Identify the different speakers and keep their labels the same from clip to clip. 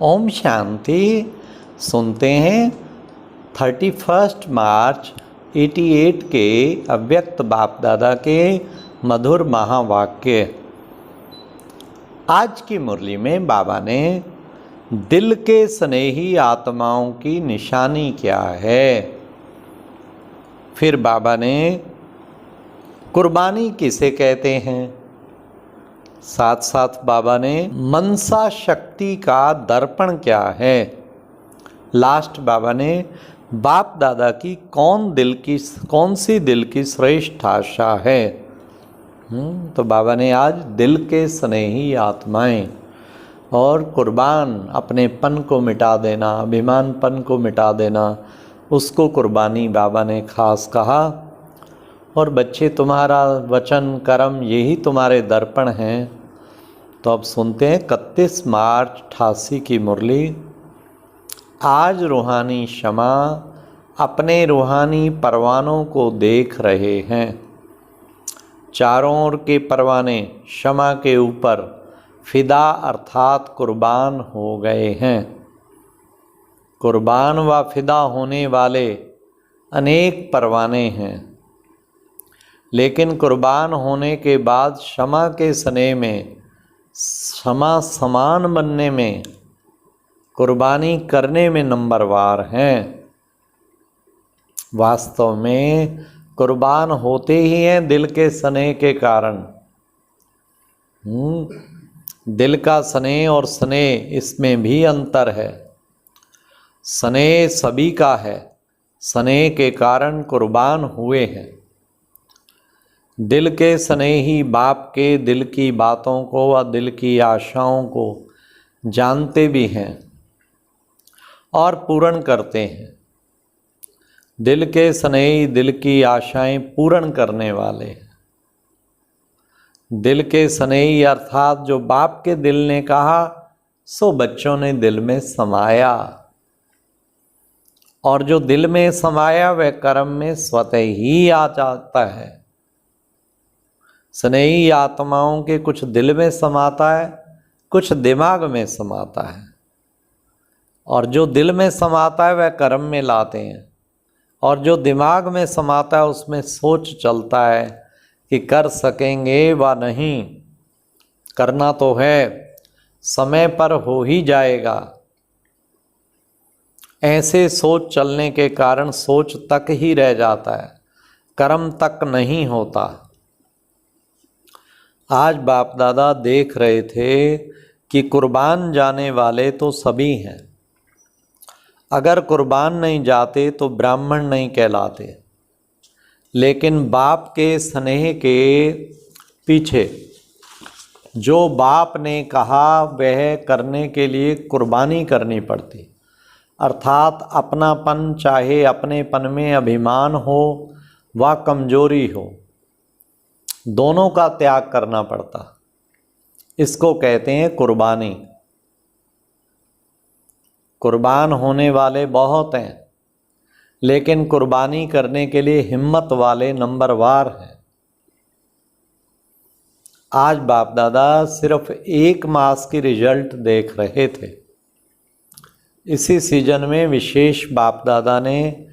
Speaker 1: ओम शांति। सुनते हैं 31 मार्च 88 के अव्यक्त बाप दादा के मधुर महावाक्य। आज की मुरली में बाबा ने दिल के स्नेही आत्माओं की निशानी क्या है, फिर बाबा ने कुर्बानी किसे कहते हैं, साथ साथ बाबा ने मनसा शक्ति का दर्पण क्या है, लास्ट बाबा ने बाप दादा की कौन सी दिल की श्रेष्ठ आशा है। तो बाबा ने आज दिल के स्नेही आत्माएं और कुर्बान, अपने पन को मिटा देना, अभिमानपन को मिटा देना, उसको कुर्बानी बाबा ने खास कहा। और बच्चे, तुम्हारा वचन कर्म यही तुम्हारे दर्पण हैं। तो अब सुनते हैं 31 मार्च 88 की मुरली। आज रूहानी शमा अपने रूहानी परवानों को देख रहे हैं। चारों ओर के परवाने शमा के ऊपर फिदा अर्थात कुर्बान हो गए हैं। कुर्बान व फिदा होने वाले अनेक परवाने हैं, लेकिन कुर्बान होने के बाद क्षमा के स्नेह में, क्षमा समान बनने में, कुर्बानी करने में नंबरवार हैं। वास्तव में कुर्बान होते ही हैं दिल के स्नेह के कारण। दिल का स्नेह और स्नेह, इसमें भी अंतर है। स्नेह सभी का है, स्नेह के कारण कुर्बान हुए हैं। दिल के स्नेही बाप के दिल की बातों को व दिल की आशाओं को जानते भी हैं और पूर्ण करते हैं। दिल के स्नेही दिल की आशाएं पूर्ण करने वाले हैं। दिल के स्नेही अर्थात जो बाप के दिल ने कहा सो बच्चों ने दिल में समाया, और जो दिल में समाया वह कर्म में स्वतः ही आ जाता है। स्नेही आत्माओं के कुछ दिल में समाता है, कुछ दिमाग में समाता है, और जो दिल में समाता है वह कर्म में लाते हैं, और जो दिमाग में समाता है उसमें सोच चलता है कि कर सकेंगे व नहीं। करना तो है, समय पर हो ही जाएगा। ऐसे सोच चलने के कारण सोच तक ही रह जाता है, कर्म तक नहीं होता। आज बाप दादा देख रहे थे कि कुर्बान जाने वाले तो सभी हैं। अगर कुर्बान नहीं जाते तो ब्राह्मण नहीं कहलाते, लेकिन बाप के स्नेह के पीछे जो बाप ने कहा वह करने के लिए कुर्बानी करनी पड़ती। अर्थात अपनापन, चाहे अपनेपन में अभिमान हो व कमजोरी हो, दोनों का त्याग करना पड़ता। इसको कहते हैं कुर्बानी। कुर्बान होने वाले बहुत हैं, लेकिन कुर्बानी करने के लिए हिम्मत वाले नंबरवार हैं। आज बाप दादा सिर्फ 1 मास की रिजल्ट देख रहे थे। इसी सीजन में विशेष बाप दादा ने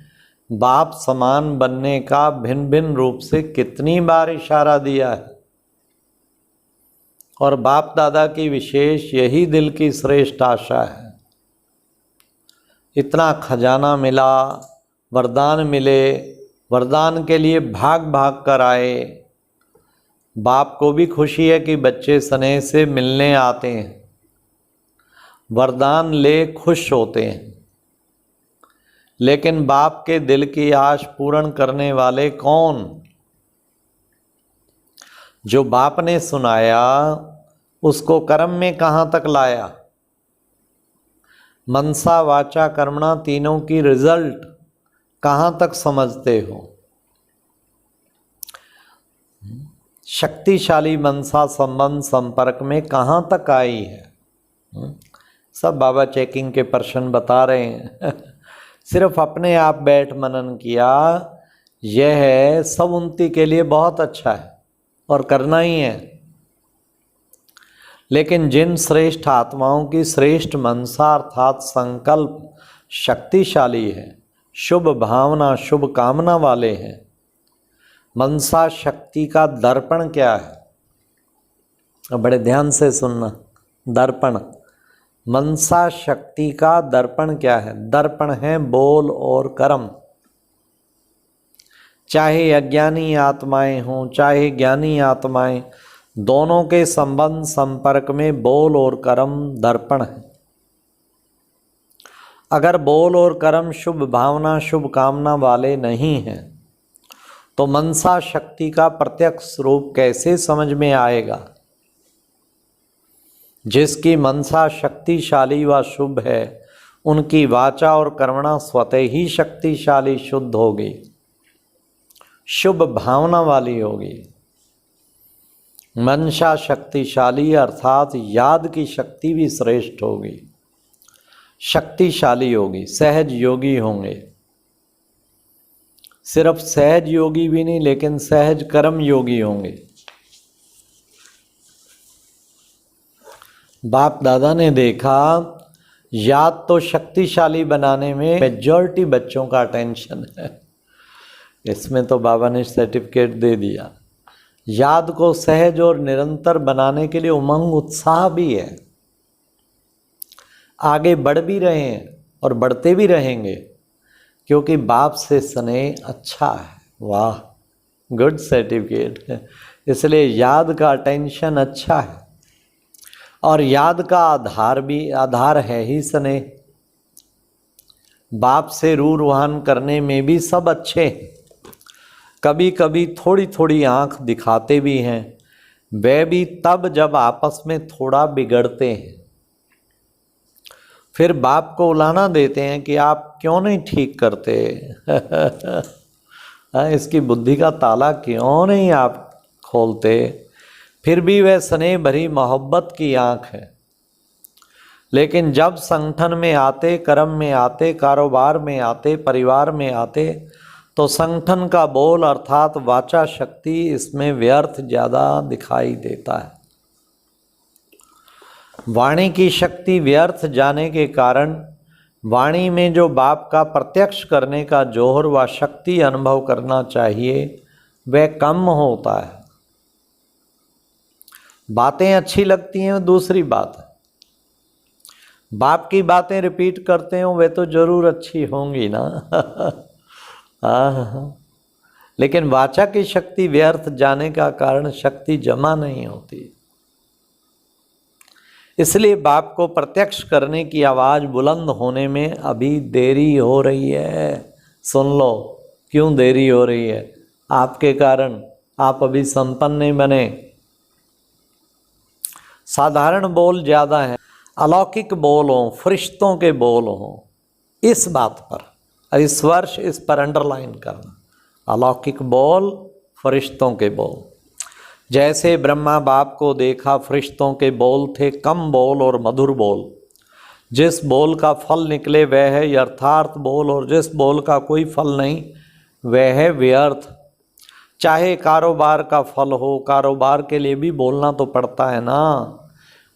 Speaker 1: बाप समान बनने का भिन्न भिन्न रूप से कितनी बार इशारा दिया है। और बाप दादा की विशेष यही दिल की श्रेष्ठ आशा है। इतना खजाना मिला, वरदान मिले, वरदान के लिए भाग भाग कर आए। बाप को भी खुशी है कि बच्चे स्नेह से मिलने आते हैं, वरदान ले खुश होते हैं। लेकिन बाप के दिल की आश पूर्ण करने वाले कौन? जो बाप ने सुनाया उसको कर्म में कहाँ तक लाया? मनसा वाचा कर्मणा तीनों की रिजल्ट कहाँ तक समझते हो? शक्तिशाली मनसा संबंध संपर्क में कहाँ तक आई है? सब बाबा चेकिंग के प्रश्न बता रहे हैं। सिर्फ अपने आप बैठ मनन किया, यह है सब उन्नति के लिए बहुत अच्छा है और करना ही है। लेकिन जिन श्रेष्ठ आत्माओं की श्रेष्ठ मनसा अर्थात संकल्प शक्तिशाली है, शुभ भावना शुभ कामना वाले हैं, मनसा शक्ति का दर्पण क्या है? अब बड़े ध्यान से सुनना। दर्पण, मनसा शक्ति का दर्पण क्या है? दर्पण है बोल और कर्म। चाहे अज्ञानी आत्माएं हों चाहे ज्ञानी आत्माएं, दोनों के संबंध संपर्क में बोल और कर्म दर्पण है। अगर बोल और कर्म शुभ भावना शुभ कामना वाले नहीं हैं तो मनसा शक्ति का प्रत्यक्ष रूप कैसे समझ में आएगा? जिसकी मनसा शक्तिशाली व शुभ है उनकी वाचा और कर्मणा स्वतः ही शक्तिशाली शुद्ध होगी, शुभ भावना वाली होगी। मनसा शक्तिशाली अर्थात याद की शक्ति भी श्रेष्ठ होगी, शक्तिशाली होगी, सहज योगी होंगे। सिर्फ सहज योगी भी नहीं लेकिन सहज कर्म योगी होंगे। बाप दादा ने देखा याद तो शक्तिशाली बनाने में मेजॉरिटी बच्चों का अटेंशन है, इसमें तो बाबा ने सर्टिफिकेट दे दिया। याद को सहज और निरंतर बनाने के लिए उमंग उत्साह भी है, आगे बढ़ भी रहे हैं और बढ़ते भी रहेंगे क्योंकि बाप से स्नेह अच्छा है। वाह, गुड सर्टिफिकेट है। इसलिए याद का अटेंशन अच्छा है और याद का आधार है ही स्नेह। बाप से रूरवान करने में भी सब अच्छे हैं, कभी कभी थोड़ी थोड़ी आंख दिखाते भी हैं, वे भी तब जब आपस में थोड़ा बिगड़ते हैं। फिर बाप को उलाना देते हैं कि आप क्यों नहीं ठीक करते इसकी बुद्धि का ताला क्यों नहीं आप खोलते। फिर भी वह स्नेह भरी मोहब्बत की आंख है। लेकिन जब संगठन में आते, कर्म में आते, कारोबार में आते, परिवार में आते तो संगठन का बोल अर्थात वाचा शक्ति इसमें व्यर्थ ज़्यादा दिखाई देता है। वाणी की शक्ति व्यर्थ जाने के कारण वाणी में जो बाप का प्रत्यक्ष करने का जोहर व शक्ति अनुभव करना चाहिए वह कम होता है। बातें अच्छी लगती हैं दूसरी बात है, बाप की बातें रिपीट करते हो वे तो जरूर अच्छी होंगी ना लेकिन वाचा की शक्ति व्यर्थ जाने का कारण शक्ति जमा नहीं होती। इसलिए बाप को प्रत्यक्ष करने की आवाज़ बुलंद होने में अभी देरी हो रही है। सुन लो क्यों देरी हो रही है? आपके कारण, आप अभी संपन्न नहीं बने। साधारण बोल ज़्यादा हैं, अलौकिक बोल हों, फरिश्तों के बोल हों। इस बात पर इस वर्ष इस पर अंडरलाइन करना, अलौकिक बोल, फरिश्तों के बोल। जैसे ब्रह्मा बाप को देखा फरिश्तों के बोल थे कम बोल और मधुर बोल। जिस बोल का फल निकले वह है यथार्थ बोल और जिस बोल का कोई फल नहीं वह है व्यर्थ। चाहे कारोबार का फल हो, कारोबार के लिए भी बोलना तो पड़ता है ना।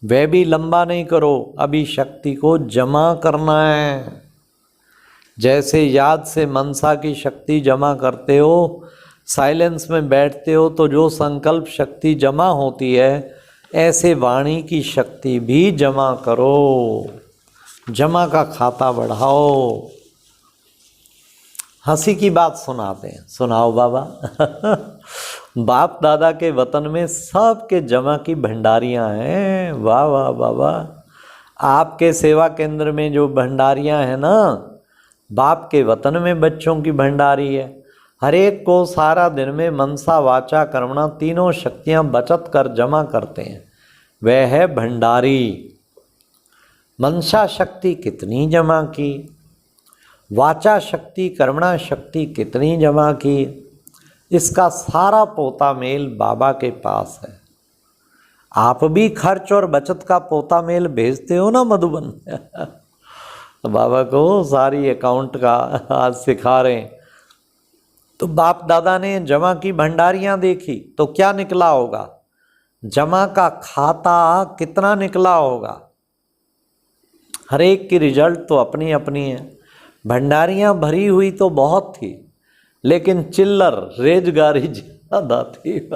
Speaker 1: वह भी लंबा नहीं करो, अभी शक्ति को जमा करना है। जैसे याद से मनसा की शक्ति जमा करते हो, साइलेंस में बैठते हो तो जो संकल्प शक्ति जमा होती है, ऐसे वाणी की शक्ति भी जमा करो, जमा का खाता बढ़ाओ। हंसी की बात सुनाते हैं, सुनाओ बाबा बाप दादा के वतन में सबके जमा की भंडारियां हैं। वाह वाह बाबा, आपके सेवा केंद्र में जो भंडारियां हैं ना, बाप के वतन में बच्चों की भंडारी है। हर एक को सारा दिन में मनसा वाचा कर्मणा तीनों शक्तियां बचत कर जमा करते हैं, वह है भंडारी। मनसा शक्ति कितनी जमा की, वाचा शक्ति कर्मणा शक्ति कितनी जमा की, इसका सारा पोता मेल बाबा के पास है। आप भी खर्च और बचत का पोता मेल भेजते हो ना मधुबन बाबा को सारी अकाउंट का आज सिखा रहे हैं। तो बाप दादा ने जमा की भंडारियां देखी तो क्या निकला होगा? जमा का खाता कितना निकला होगा। हर एक की रिजल्ट तो अपनी अपनी है। भंडारियां भरी हुई तो बहुत थी, लेकिन चिल्लर रेजगारी ज़्यादा थी।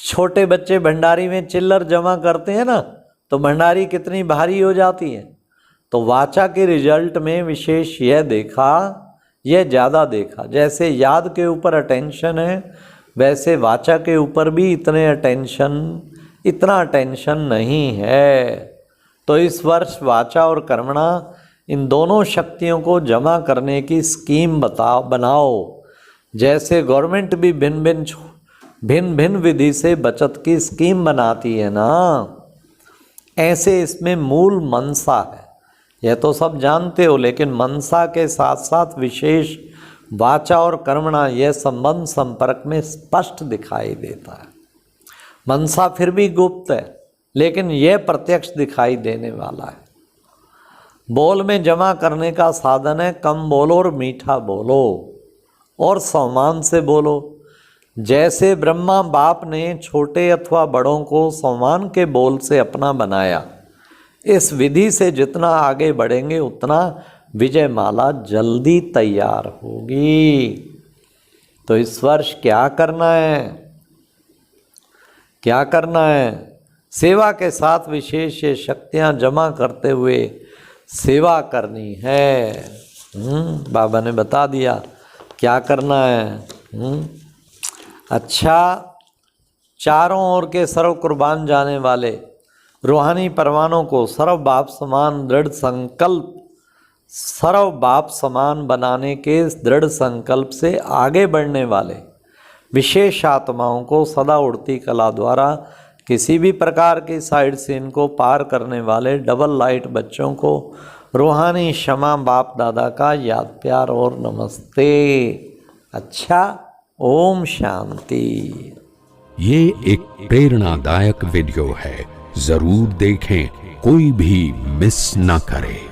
Speaker 1: छोटे बच्चे भंडारी में चिल्लर जमा करते हैं ना, तो भंडारी कितनी भारी हो जाती है। तो वाचा के रिजल्ट में विशेष यह देखा, यह ज़्यादा देखा। जैसे याद के ऊपर अटेंशन है, वैसे वाचा के ऊपर भी इतना अटेंशन नहीं है। तो इस वर्ष वाचा और कर्मणा इन दोनों शक्तियों को जमा करने की स्कीम बनाओ। जैसे गवर्नमेंट भी भिन्न भिन्न विधि से बचत की स्कीम बनाती है ना, ऐसे इसमें मूल मनसा है। यह तो सब जानते हो, लेकिन मनसा के साथ साथ विशेष वाचा और कर्मणा यह संबंध संपर्क में स्पष्ट दिखाई देता है। मनसा फिर भी गुप्त है, लेकिन यह प्रत्यक्ष दिखाई देने वाला है। बोल में जमा करने का साधन है कम बोलो और मीठा बोलो और सम्मान से बोलो। जैसे ब्रह्मा बाप ने छोटे अथवा बड़ों को सम्मान के बोल से अपना बनाया, इस विधि से जितना आगे बढ़ेंगे उतना विजय माला जल्दी तैयार होगी। तो इस वर्ष क्या करना है, क्या करना है? सेवा के साथ विशेष ये शक्तियाँ जमा करते हुए सेवा करनी है। बाबा ने बता दिया क्या करना है। अच्छा, चारों ओर के सर्व कुर्बान जाने वाले रूहानी परवानों को सर्व बाप समान बनाने के दृढ़ संकल्प से आगे बढ़ने वाले विशेष आत्माओं को सदा उड़ती कला द्वारा किसी भी प्रकार की साइड सीन को पार करने वाले डबल लाइट बच्चों को रूहानी क्षमा बाप दादा का याद प्यार और नमस्ते। अच्छा, ओम शांति।
Speaker 2: ये एक प्रेरणादायक वीडियो है, जरूर देखें, कोई भी मिस ना करे।